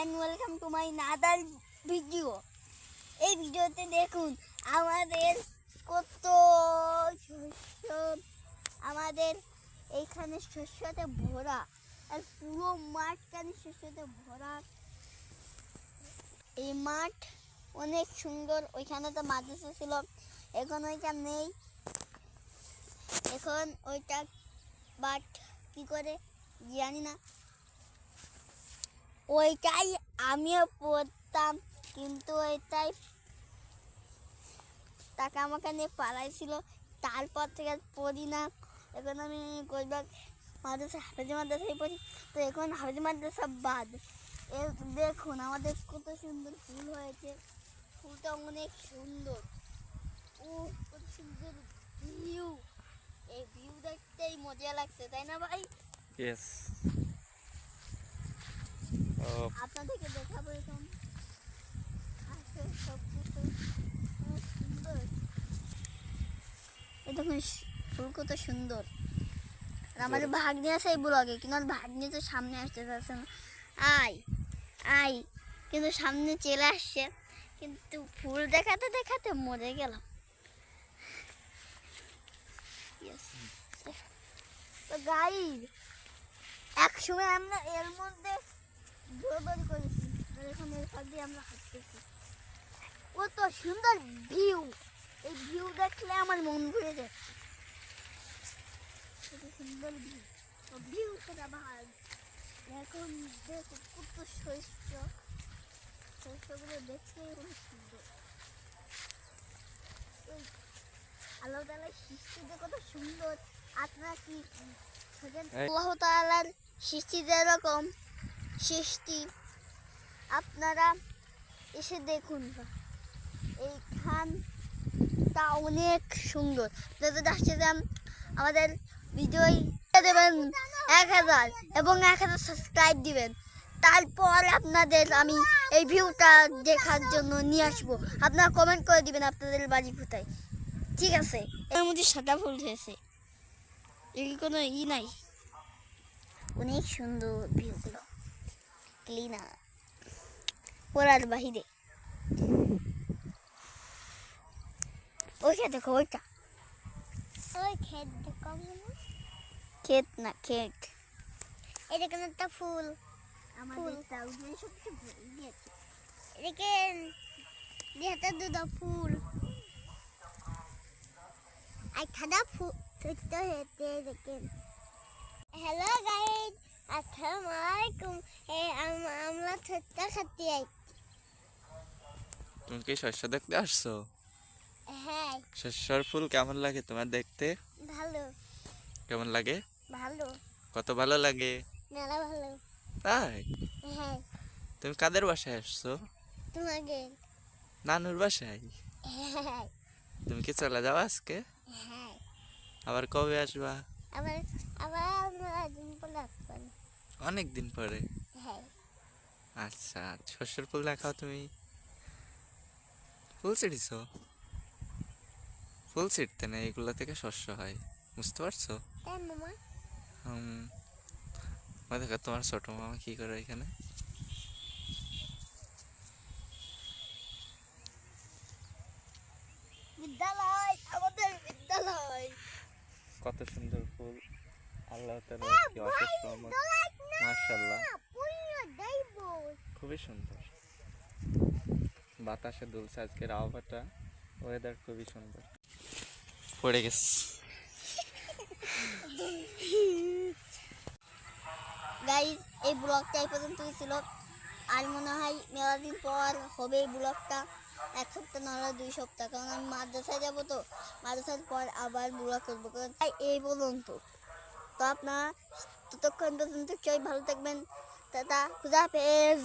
and welcome to my another video. এই ভিডিওতে দেখুন আমাদের কত শস্য, আমাদের এইখানে শস্যতে ভরা আর পুরো মাঠখানে শস্যতে ভরা। এই মাঠ অনেক সুন্দর। ওইখানে তো মাদ্রাসা ছিল, এখন ওইটা নেই, এখন ওইটা বাট কি করে জানি না। ওইটাই আমিও পড়তাম, কিন্তু ওইটাই তাকে আমাকে নিয়ে পালাইছিল, তারপর থেকে পড়ি না। এখন আমি কইবাক মাদ্রাসা হাফেজি মাদ্রাসায় পড়ি, তো এখন হাফেজি মাদ্রাসা বাদ। দেখুন আমাদের কত সুন্দর ফুল হয়েছে, ফুলটা অনেক সুন্দর। ও কত সুন্দর ভিউ, এই ভিউ দেখতেই মজা লাগছে, তাই না ভাই? ইয়েস। আপনাদেরকে দেখাবো এখন আছে সব কিছু সুন্দর। এই দেখুন ফুল কত সুন্দর। আমার ভাগ্নি আছে এই ব্লগে, কিন্তু আমার ভাগ্নি তো সামনে আসতে চাচ্ছে না। আই কিন্তু সামনে চলে আসছে, কিন্তু ফুল দেখাতে দেখাতে মরে গেলাম। তো গাইস, এক সময় আমরা এর মধ্যে দৌড়দৌড়ি করেছি, এখন এর সাথে দিয়ে আমরা হাঁটতেছি। কত সুন্দর ভিউ, এই ভিউ দেখলে আমার মন ঘুরে যায়। কত সুন্দর ভিউ, ভিউ সেটা ভাগ। এখন দেখো কত শস্যগুলো দেখতে খুব সুন্দর। আল্লাহ তাআলার সৃষ্টিতে কত সুন্দর। আপনারা কি আল্লাহ তাআলার সৃষ্টি যেরকম সৃষ্টি, আপনারা এসে দেখুন, এইখানটা অনেক সুন্দর। যদি আসছিলাম আমাদের ভিডিও দেবেন 1000 এবং 1000 সাবস্ক্রাইব দিবেন, তারপর আপনাদের আমি এই ভিউটা দেখার জন্য নিয়ে আসবো। আপনারা কমেন্ট করে দিবেন আপনাদের বাড়ি কোথায়, ঠিক আছে? এর মধ্যে সাদা ফুল হয়েছে, এই কোনো নাই। অনেক সুন্দর ভিউগুলো, ক্লিনার পড়ার বাহিরে। ওইটা দেখো, ওইটা ওই ক্ষেত দেখো, ক্ষেত না ক্ষেত। এই দেখুন একটা ফুল, আমাদের টাউনে সবচেয়ে ভরে গিয়েছে। দেখেন এটা দুটো ফুল, আর খাদা ফুল ছোট্ট হেঁটে দেখেন। হ্যালো গাইস, আসসালামু আলাইকুম। আমরা ছোট্ট খাতে আইছি। তুমি কি শস্য দেখতে আসছো? হ্যাঁ। শস্যর ফুল কেমন লাগে তোমার দেখতে? ভালো। কেমন লাগে? ভালো। কত ভালো লাগে? মেলা ভালো। তাই? হ্যাঁ। তুমি কাদের বাসায় আসছো? তোমাকে। নানুর বাসায়? হ্যাঁ। তুমি কি চলে যাও আজকে? হ্যাঁ। আবার কবে আসবা? আবার আবার আমরা দিন পরে আসবো। অনেক দিন পরে? হ্যাঁ। আচ্ছা, শস্যর ফুল দেখাও। তুমি ফুল ছিঁড়িছো? ফুল ছিঁড়তে নেই, এগুলো থেকে শস্য হয়, বুঝতে পারছো? মামা দেখো তোমার ছোট মামা কি করে এখানে। বিদ্যালয়, আমাদের বিদ্যালয়। কত সুন্দর ফুল, আল্লাহ তাআলা কি অশেষ রহমত, মাশাআল্লাহ, খুবই সুন্দর। বাতাসে দুলছে, আজকের আবহাওয়াটা, ওয়েদার খুবই সুন্দর। পড়ে গেছে। গাইস, এই ব্লগটা এই পর্যন্তই ছিল। আর মনে হয় মেলা দিন পর হবে এই ব্লগটা, 1 সপ্তাহ না হলে 2 সপ্তাহ, কারণ আমি মাদ্রাসায় যাবো, তো মাদ্রাসার পর আবার ব্লগ করবো, কারণ এই পর্যন্ত। তো আপনারা ততক্ষণ পর্যন্ত সবাই ভালো থাকবেন। টাটা, খুদা হাফেজ।